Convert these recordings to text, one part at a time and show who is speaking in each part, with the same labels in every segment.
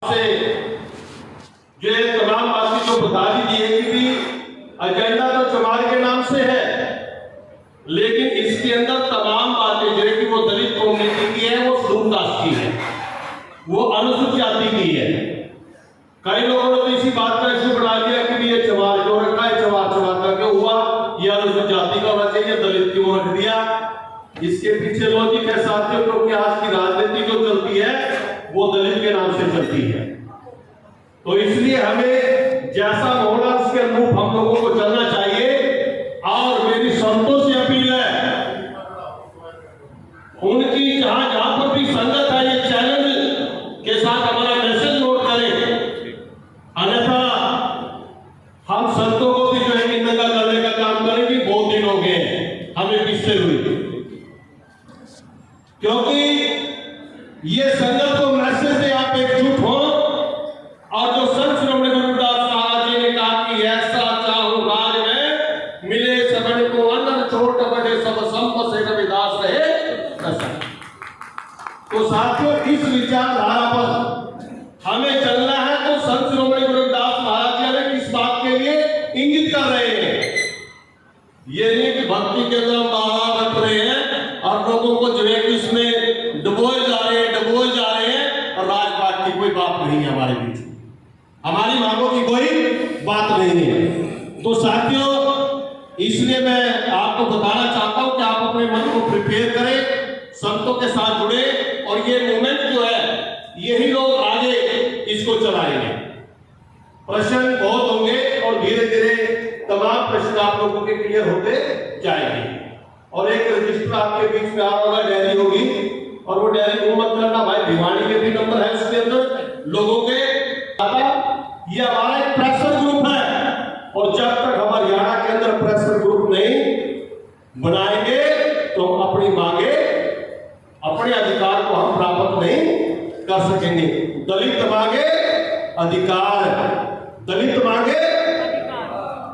Speaker 1: से जो तमाम बातें जो बता दी है कि भी एजेंडा तो चमार के नाम से है, लेकिन इसके अंदर तमाम बातें जो है कि वो दलित कम्युनिटी की है, वो शेड्यूल कास्ट की है, वो अनुसूचित जाति की है। कई लोगों ने तो इसी बात का इशू बना दिया कि भी ये चमार जो रखा है, चमार चमार का क्यों हुआ, ये अनुसूचित जाति का होना चाहिए, दलित क्यों रख दिया। इसके पीछे लॉजिक है साथियों, क्योंकि आज की राजनीति जो चलती है वो दलित के नाम से चलती है। तो इसलिए हमें जैसा माहौल है उसके अनुरूप हम लोगों को चलना चाहिए। और मेरी संतों से अपील है, उनकी जहां जहां पर भी संगत है, ये चैलेंज के साथ हमारा मैसेज नोट करें, अन्यथा हम संतों को भी जो है कि नंगा करने का काम करेंगे। बहुत दिन हो गए हमें पिछले हुई, क्योंकि ये संगत को मैसेज दे आप एकजुट हो। और जो संत श्रोमणी गुरुदास महाराज जी ने कहा कि ऐसा चाहूं राज में मिले सबन को अन्न छोट बड़े सब संप से रविदास रहे। तो साथियों, इस विचारधारा पर हमें चलना है। तो संत श्रोमणी गुरुदास महाराज जी ने किस बात के लिए इंगित कर रहे हैं, ये नहीं कि भक्ति के अंदर बाबा रख रहे हैं और लोगों को जो है कि इसमें डुबोए जा रहे हैं और राजपाट की कोई बात नहीं है हमारे बीच, हमारी मांगों की कोई बात नहीं है। तो साथियों, इसलिए मैं आपको बताना चाहता हूं कि आप अपने मन को प्रिपेयर करें, संतों के साथ जुड़े, और ये मूवमेंट जो है यही लोग आगे इसको चलाएंगे। प्रश्न बहुत होंगे और धीरे धीरे तमाम प्रश्न आप लोगों के क्लियर होते जाएंगे। और एक रजिस्टर आपके बीच में आ रहा होगा, डायरी होगी, और वो डायरी को मत करना भाई, भिवानी के भी नंबर है उसके अंदर लोगों के। ये हमारा एक प्रेशर ग्रुप है, और जब तक हम हरियाणा के अंदर प्रेशर ग्रुप नहीं बनाएंगे तो हम अपनी मांगे, अपने अधिकार को हम प्राप्त नहीं कर सकेंगे। दलित मांगे अधिकार, दलित मांगे,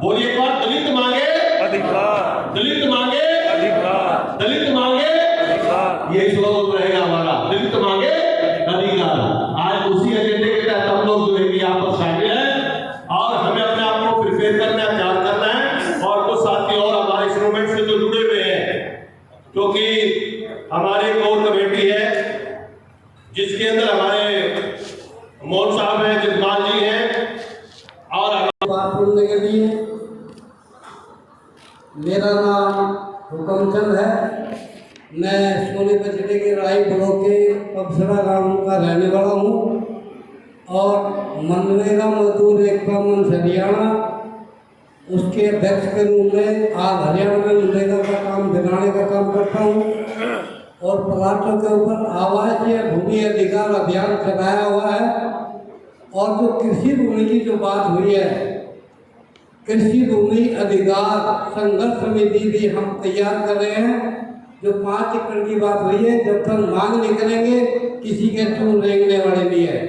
Speaker 1: बोलिए एक बार, दलित मांगे अधिकार, दलित मांगे अधिकार, दलित मांगे अधिकार, ये स्लोगन रहेगा हमारा, दलित मांगे अधिकार। आज उसी एजेंडे के तहत हम लोग जो है कि यहाँ पर शामिल हैं, और हमें अपने आप को प्रिपेयर करना है, तैयार करना है। और कुछ साथी और हमारे इस मूवमेंट से जो जुड़े हुए हैं, क्योंकि हमारी कोर कमेटी है जिसके अंदर हमारे मोहन साहब हैं, जगपाल जी हैं, और
Speaker 2: बात बोलने के लिए मेरा नाम हुकमचंद है। मैं सोनीपत जिले के राई ब्लॉक के पबसरा गांव का रहने वाला हूँ, और मनरेगा मजदूर एकता मंच हरियाणा उसके अध्यक्ष के रूप में आज हरियाणा में मनरेगा का काम दिलाने का काम करता हूँ, और प्लाटों के ऊपर आवासीय भूमि अधिकार अभियान चलाया हुआ है। और जो कृषि भूमि की जो बात हुई है, कृषि भूमि अधिकार संघर्ष समिति भी हम तैयार कर रहे हैं। जो 5 एकड़ की बात हुई है, जब तक मांग नहीं करेंगे किसी के चून रेंगने वाले नहीं है।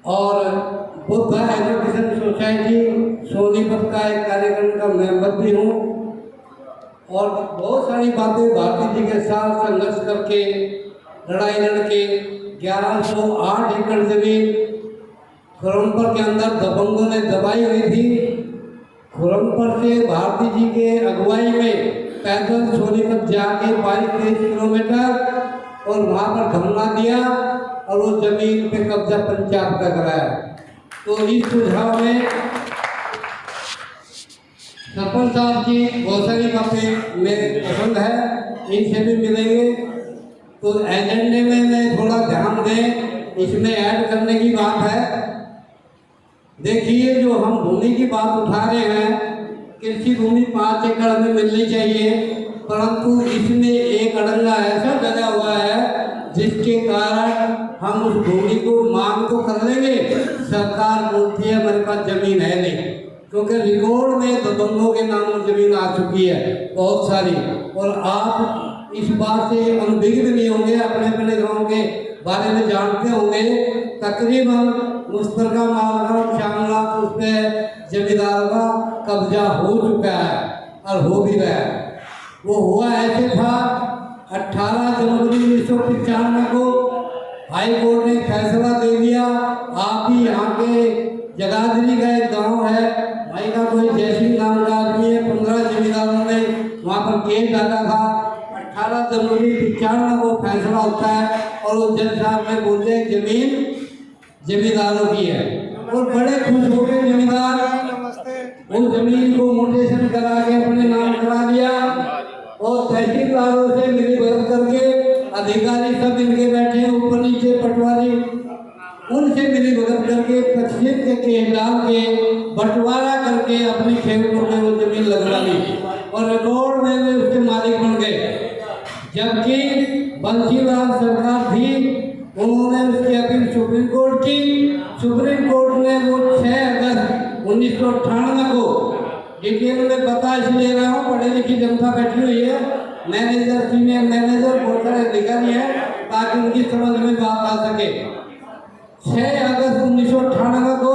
Speaker 2: और बुद्ध एजुकेशन सोसाइटी सोनीपत का एक कार्यक्रम का मेंबर भी हूँ, और बहुत सारी बातें भारती जी के साथ संघर्ष करके, लड़ाई लड़के 1108 एकड़ जमीन खुरमपुर के अंदर दबंगों ने दबाई हुई थी। खुरमपुर से भारती जी के अगुवाई में पैदल सोनीपत जाके 22-23 किलोमीटर, और वहाँ पर धरना दिया, और वो जमीन पे कब्जा पंचायत का कराया। तो इस सुझाव में सरपंच साहब की बहुत सारी बातें मेरे पसंद है, इनसे भी मिलेंगे। तो एजेंडे में मैं थोड़ा ध्यान दें, इसमें ऐड करने की बात है। देखिए, जो हम भूमि की बात उठा रहे हैं, कृषि भूमि 5 एकड़ में मिलनी चाहिए, परंतु इसमें एक अड़ंगा ऐसा लगा हुआ है जिसके कारण हम उस भूमि को मांग तो कर लेंगे, सरकार बोलती है हमारे पास जमीन है नहीं, क्योंकि रिकॉर्ड में दबंगों के नाम पर जमीन आ चुकी है बहुत सारी। और आप इस बात से अनभिज्ञ नहीं होंगे, अपने अपने गाँव के बारे में जानते होंगे। तकरीबन मुस्तरका मालगांव श्यामनाथ उस पर जमींदारों का कब्जा हो चुका है, और हो भी रहा है। वो हुआ ऐसे था, 18 जनवरी 1995 को हाई कोर्ट ने फैसला दे दिया। आप भी यहाँ के जगाधरी का एक गांव है, भाई का कोई जयसिंह नाम का आदमी है, 15 जमींदारों ने वहाँ पर केस डाला था। 18 जनवरी 95 को फैसला होता है और वो जज साहब में बोलते हैं जमीन जमींदारों की है, और बड़े खुश हो गए जमींदार। उस जमीन को म्यूटेशन करा के अपने नाम करा लिया और तहसीलदारों से मिली भगत करके अधिकारी सब इनके बैठे हैं ऊपर नीचे पटवारी, उनसे मिली भगत करके तकसीम के केस डाल के बंटवारा करके अपनी खेतों में वो जमीन लगवा ली और रिकॉर्ड में वे उसके मालिक बन गए। जबकि बंसीलाल सरकार थी, उन्होंने उसकी अपील सुप्रीम कोर्ट की। सुप्रीम कोर्ट ने वो 6 अगस्त 1998 को, डिटेल में बता इसलिए रहा हूँ, पढ़ी लिखी जनता बैठी हुई है, मैनेजर सीनियर मैनेजर बहुत सारे अधिकारी हैं, ताकि उनकी समझ में बात आ सके। 6 अगस्त 1998 को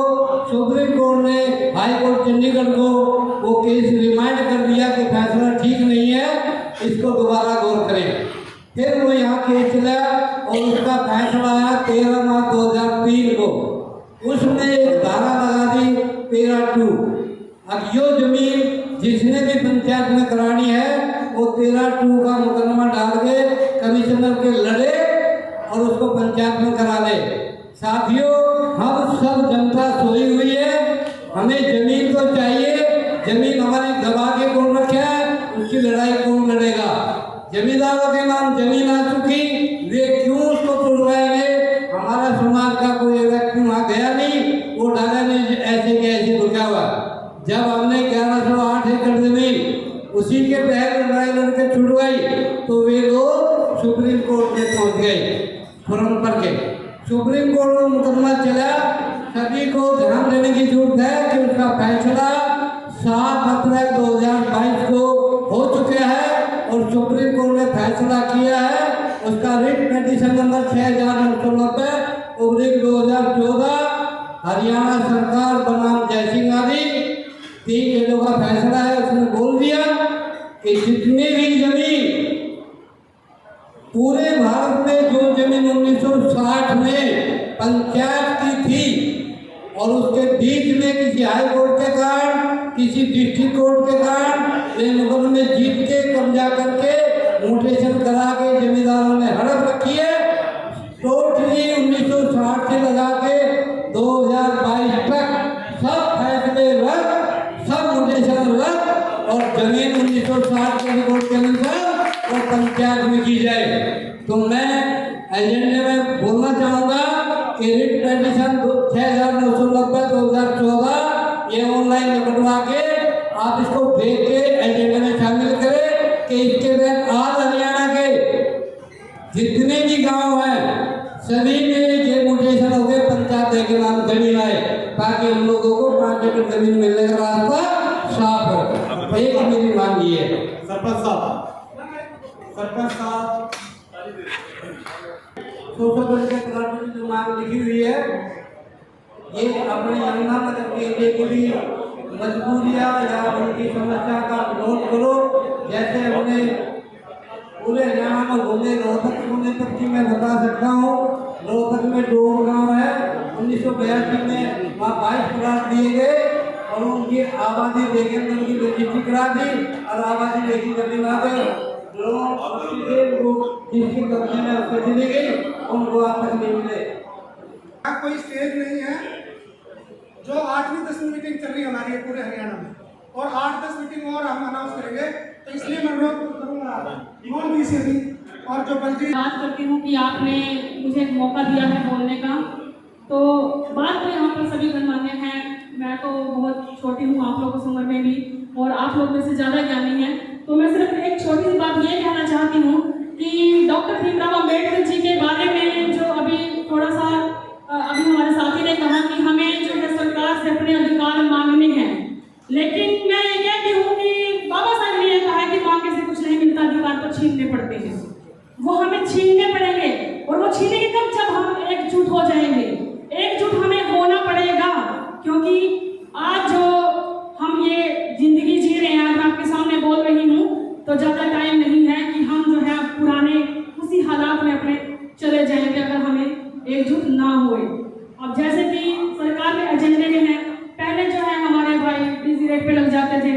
Speaker 2: सुप्रीम कोर्ट ने हाई कोर्ट चंडीगढ़ को वो केस रिमाइंड कर दिया कि फैसला ठीक नहीं है, इसको दोबारा गौर करें। फिर वो यहाँ केस चला और उसका फैसला आया 13 मार्च 2003 को। उसमें एक धारा लगा दी 13(2). अब यो जमीन जिसने भी पंचायत में करानी है वो 13(2) का मुकदमा डाल के कमिश्नर के लड़े और उसको पंचायत में करा ले। साथियों, हम सब जनता सोई हुई है, हमें जमीन तो चाहिए, जमीन हमारी दबा के कौन रखे है, उसकी लड़ाई कौन लड़ेगा। जमींदारों के नाम जमीन आ चुकी, वे क्यों उसको तोड़वाएंगे। हमारा समाज का कोई व्यक्ति वहाँ गया नहीं, वो डाला नहीं ऐसे के ऐसे रुका हुआ। जब हमने 1108 एकड़ जमीन उसी के तहत लड़ाई लड़के छुड़वाई तो वे लोग सुप्रीम कोर्ट में पहुँच गए फॉर्म पर के। सुप्रीम कोर्ट में मुकदमा चला। सभी को ध्यान देने की जरूरत है कि उसका फैसला 7 अप्रैल 2022 को हो चुका है और सुप्रीम कोर्ट ने फैसला किया है। उसका रिट पिटीशन नंबर 6990/2014 हरियाणा सरकार बनाम जयसिंह आदि 3 जजों का फैसला है। उसने बोल दिया कि जितनी भी जमीन पूरे भारत में जो जमीन 1960 में पंचायत की थी और उसके बीच में किसी हाई कोर्ट के कारण, किसी डिस्ट्रिक्ट कोर्ट के कारण वे मुकदमे जीत के कब्जा करके म्यूटेशन करा के जमींदारों ने हड़प रखी है। टोटली 1960 से लगा के 2022 तक सब फैसले रद्द, सब म्यूटेशन रद्द और जमीन 1960 के रिकॉर्ड के अनुसार और पंचायत में की जाए। तो मैं एजेंडे में बोलना चाहूँगा कि रिट पिटीशन 6990/2014 ये ऑनलाइन निपटवा के आप इसको देख के एजेंडे में शामिल करें कि इसके तहत आज हरियाणा के जितने भी गांव हैं सभी में ये म्यूटेशन हो गए, पंचायत के नाम जमीन आए ताकि हम लोगों को 5 एकड़ जमीन मिलने का रास्ता साफ हो। एक मेरी मांग ये है।
Speaker 3: सरपंच साहब
Speaker 2: 100 के प्लाट की जो मांग लिखी हुई है ये अपने यमुनानगर के एरिया की भी मजबूरियाँ या उनकी समस्या का नोट करो। जैसे हमने पूरे हरियाणा में घूमे, रोहतक घूमने तक की मैं बता सकता हूँ। रोहतक में 2 गाँव है, 1982 में वहाँ 22 प्लाट दिए गए और उनकी आबादी देखे उनकी रजिस्ट्री करा दी और आबादी देखी जमीन आ गई। जिसकी कब्जे में उसको चली गई उनको आज तक नहीं मिले।
Speaker 3: कोई स्टेज नहीं है। जो 8वीं 10वीं मीटिंग चल रही है हमारी पूरे हरियाणा में और 8-10 मीटिंग और हम अनाउंस करेंगे, तो इसलिए मैं अनुरोध करूँगा नॉन बीसीसी और जो बल्कि
Speaker 4: बात करती हूँ कि आपने मुझे एक मौका दिया है बोलने का। तो बात तो यहाँ पर सभी गणमान्य हैं, मैं तो बहुत छोटी हूँ आप लोगों की उम्र में भी और आप लोग में से ज़्यादा ज्ञानी हैं। तो मैं सिर्फ एक छोटी सी बात ये कहना चाहती हूँ कि डॉक्टर भीमराव अम्बेडकर जी के बारे में जो अभी थोड़ा सा अभी हमारे साथी ने कहा कि हमें जो है सरकार से अपने अधिकार मांगने हैं, लेकिन मैं ये कहती हूँ कि बाबा साहब ने कहा है कि मांगने से कुछ नहीं मिलता, अधिकार तो छीनने पड़ते हैं। वो हमें छीनने पड़ेंगे और वो छीनेंगे कब, जब हम एकजुट हो जाएंगे। एकजुट हमें होना पड़ेगा क्योंकि आज जो हम ये जिंदगी जी रहे हैं, मैं आपके सामने बोल रही हूँ, तो ज़्यादा टाइम नहीं है कि हम जो है पुराने उसी हालात में अपने चले जाएंगे अगर हमें हुए। अब जैसे कि सरकार के एजेंडे में है, पहले जो है हमारे भाई डीसी रेट पे लग जाते थे,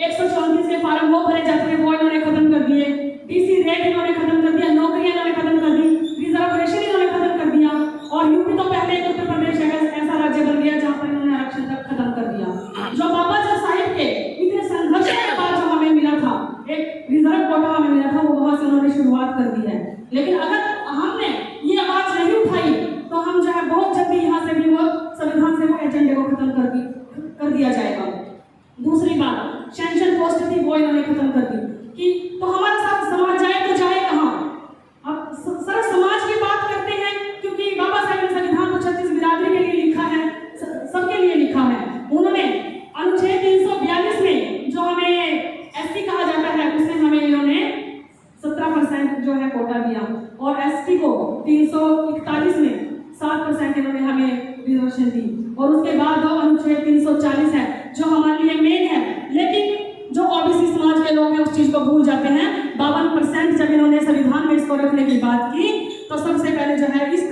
Speaker 4: 134 के फार्म वो भरे जाते थे, वो इन्होंने खत्म कर दिए। डीसी रेट इन्होंने खत्म कर दिया, नौकरियां इन्होंने खत्म कर दी, रिजर्वेशन इन्होंने खत्म कर दिया। और यूपी तो पहले एक उत्तर प्रदेश ऐसा राज्य बन गया जहाँ पर इन्होंने आरक्षण तक खत्म कर दिया। जो बाबा साहिब के इतने संघर्ष के बाद जो हमें मिला था, एक रिजर्व कोटा हमें मिला था, वो वहां से उन्होंने शुरुआत कर दी है। लेकिन अगर हमने ये आवाज नहीं उठाई तो हम जो है बहुत जल्दी यहाँ से भी वो संविधान से वो एजेंडे को खत्म कर दिया जाएगा। दूसरी बात, सेंशन पोस्ट थी वो इन्होंने खत्म कर दी कि तो हमारे साथ समाज जाए तो जाए कहाँ। अब सर समाज की बात करते हैं क्योंकि बाबा साहब ने संविधान को 36 बिरादरी के लिए लिखा है, सबके लिए लिखा है। उन्होंने अनुच्छेद 342 में जो हमें एसटी कहा जाता है उसमें हमें इन्होंने 17% जो है कोटा दिया, और एसटी को 341 में 7% इन्होंने हमें रिजर्वेशन दी। और उसके बाद अनुच्छेद 340 है जो हमारे लिए मेन है, लेकिन जो ओबीसी समाज के लोग हैं उस चीज को भूल जाते हैं। 52% जब इन्होंने संविधान में इसको रखने की बात की तो सबसे पहले जो है इस